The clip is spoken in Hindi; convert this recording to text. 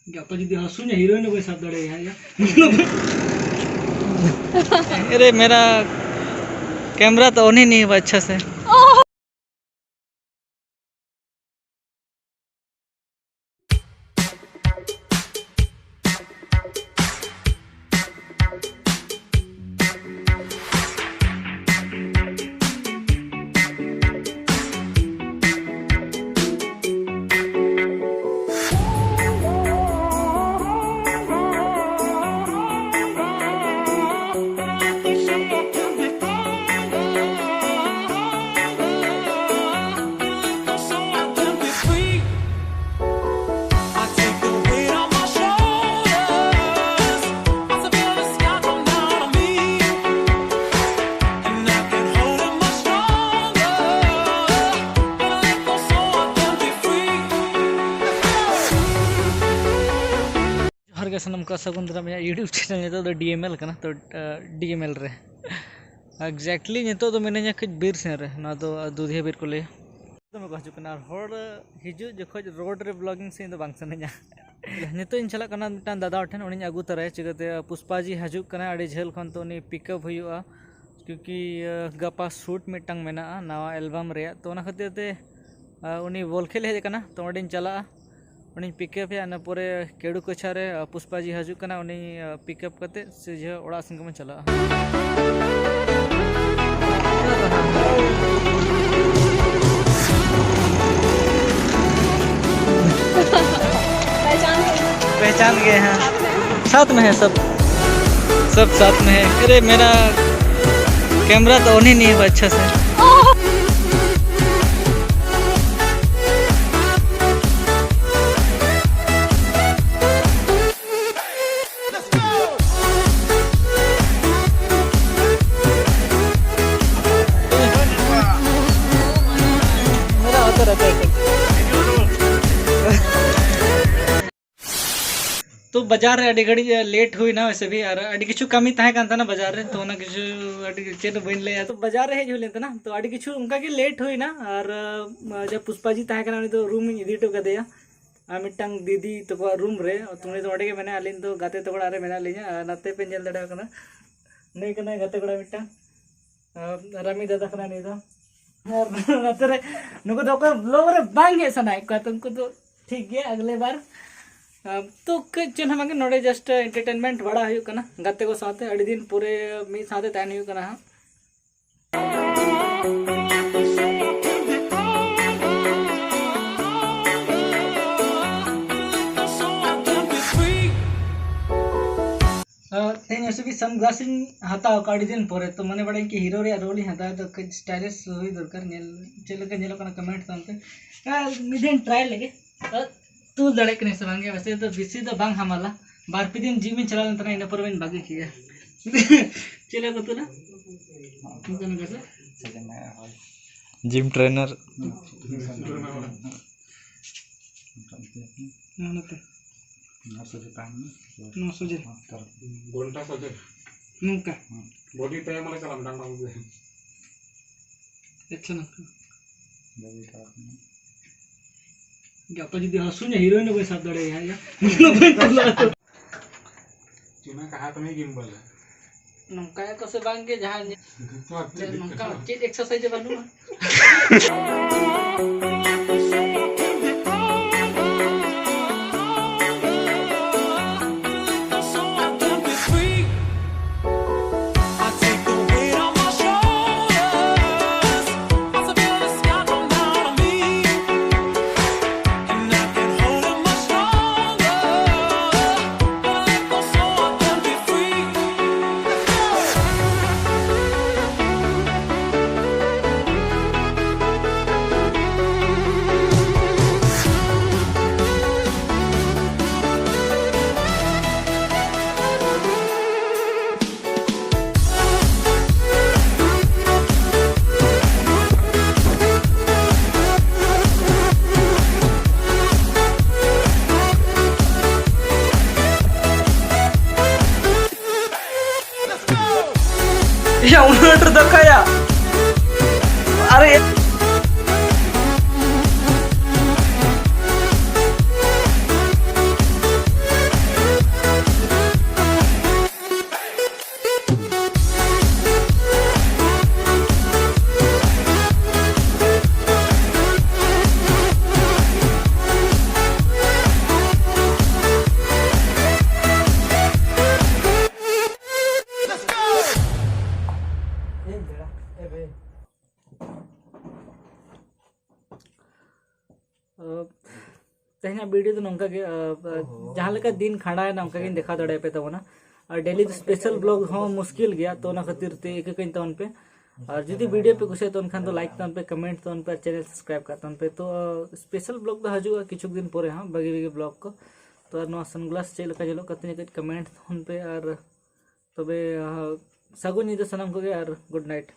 Gapa jadi hasunya heroin कोई साथ दौड़े यहाँ या अरे मेरा कैमरा तो ऑन ही नहीं हुआ अच्छा से। के सनम का सगुन दारा मैं यूट्यूब चैनल नितो दो डीएमएल कना तो डीएमएल रे एक्जैक्टली नितो दो मैंने कज बीर सेन रे ना तो दूधिया बीर को ले तो मैं कहजु कना हर हिजु जखोज रोड रे ब्लॉगिंग से दो बांग सनेजा नितो इन चला कना मिटान दादा ठेन उनी आगु तराय चिकते पुष्पा जी हजु कना अड़ी झेल खन तो उनी पिकअप हुआ क्योंकि गपा शूट मिटांग मेना नवा एल्बम रे तो ना खातिर ते उनी बॉल खेल हेज कना तो अड़ी चला उन्हें पिकअप है ना पूरे केड़ू कोछा रे पुष्पा जी हजू कना उन्हें पिकअप करते सीधे ओड़ा संग में चला पहचान गए हैं साथ में है सब साथ में है। अरे मेरा कैमरा तो ऑन ही नहीं हुआ अच्छा से। तो बाजार रे अड़ी घड़ी लेट हुई ना वैसे भी और अड़ी किछु कमी ताहे कान ना बाजार रे तो ना किछु अड़ी चेन बन ले तो बाजार रे हेज लेते ना तो अड़ी किछु उनका के लेट हुई ना और जब पुष्पा जी ताहे कान तो रूम इदी तो कदेया आ मिटंग दीदी तो को रूम रे तुमने तो अड़े के मैंने अलिन तो गाते तो रे मेना लिया नाते पे जल दड़ा कना नहीं कना गाते कोड़ा मिटंग रमी दादा कना नहीं तो नाते रे नुको तो को ब्लॉग रे बांग हे सनाय को तुमको तो ठीक है अगले बार तो चेन हमारे नोड़े जस्ट एंटरटेनमेंट बड़ा हुआ गाते को साथे अड़ी दिन पूरे मी साथे तैन हुआ हाँ तेन ऐसे भी सनग्लासिंग हताव अड़ी दिन पर तो मने बड़ा कि हीरो रे रोल हता तो कुछ स्टाइलिश हुई दरकार चलके नेलो कना कमेंट तंते मिदिन ट्राई लगे तू लड़े के नहीं समझे वैसे तो बिसी तो बांग हमाला बार पे दिन जिम में चला लेता ना इन पर मैं बागी किया चले को तू ना तुम कैसे जिम ट्रेनर ना सोचे घंटा सोचे नुका बॉडी टाइम वाला चला डांडा हो गया अच्छा ना गपा जी हसूnya heroin कोई साथ दौड़े यहाँ या चुना कहा तो नहीं गिम्बल है नौका को से बांग के जहाँ नौका चीज एक्सरसाइज बालू Ya udah terdekat ya. Are तेहना वीडियो तो नौका के जहाँ लेका दिन खाड़ा है नौका के देखा दड़े पे तब ना और डेली तो स्पेशल ब्लॉग हाँ मुश्किल गया तो ना खातिर ते एक एक तौन पे और जुदी वीडियो पे कुछ तो उनखान तो लाइक तौन पे कमेंट तौन पे चैनल सब्सक्राइब कर तौन पे तो स्पेशल ब्लॉग तो हजुगा किछु दिन पोरे हाँ बगी बगी ब्लॉग को तो और नो सनग्लास चेल का जलो कतने कमेंट तौन पे और तबे सगुन निदा सनम को और गुड नाइट।